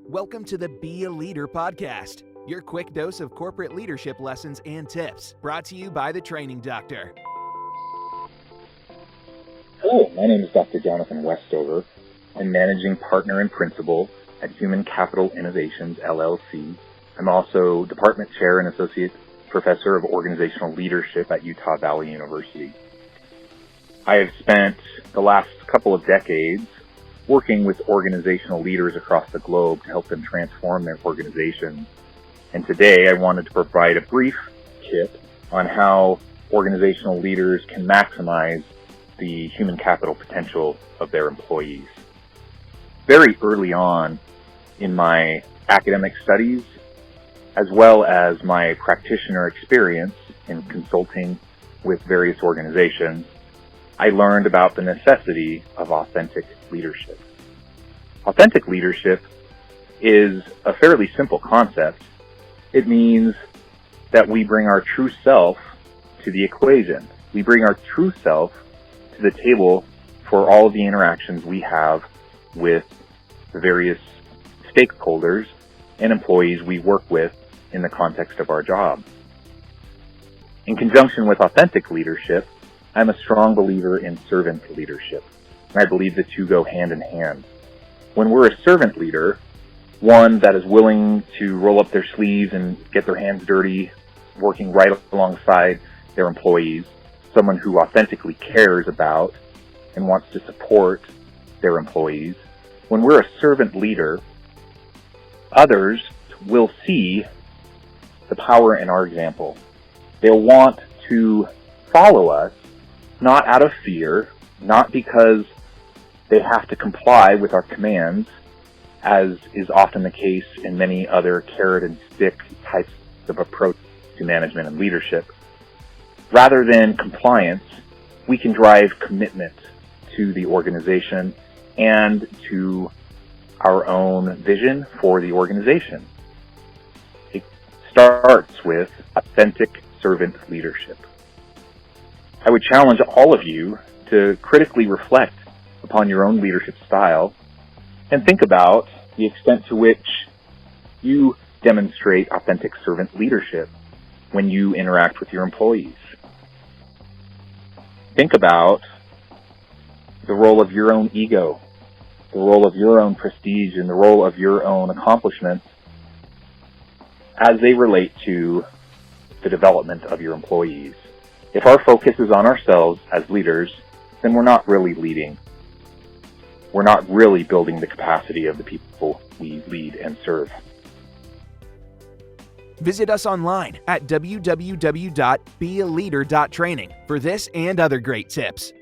Welcome to the Be a Leader podcast, your quick dose of corporate leadership lessons and tips, brought to you by the Training Doctor. Hello, my name is Dr. Jonathan Westover. I'm Managing Partner and Principal at Human Capital Innovations LLC. I'm also Department Chair and Associate Professor of Organizational Leadership at Utah Valley University. I have spent the last couple of decades working with organizational leaders across the globe to help them transform their organizations. And today I wanted to provide a brief tip on how organizational leaders can maximize the human capital potential of their employees. Very early on in my academic studies, as well as my practitioner experience in consulting with various organizations, I learned about the necessity of authentic leadership. Authentic leadership is a fairly simple concept. It means that we bring our true self to the equation. We bring our true self to the table for all of the interactions we have with the various stakeholders and employees we work with in the context of our job. In conjunction with authentic leadership, I'm a strong believer in servant leadership, and I believe the two go hand in hand. When we're a servant leader, one that is willing to roll up their sleeves and get their hands dirty, working right alongside their employees, someone who authentically cares about and wants to support their employees. When we're a servant leader, others will see the power in our example. They'll want to follow us, not out of fear, not because they have to comply with our commands, as is often the case in many other carrot and stick types of approach to management and leadership. Rather than compliance, we can drive commitment to the organization and to our own vision for the organization. It starts with authentic servant leadership. I would challenge all of you to critically reflect upon your own leadership style and think about the extent to which you demonstrate authentic servant leadership when you interact with your employees. Think about the role of your own ego, the role of your own prestige, and the role of your own accomplishments as they relate to the development of your employees. If our focus is on ourselves as leaders, then we're not really leading. We're not really building the capacity of the people we lead and serve. Visit us online at www.bealeader.training for this and other great tips.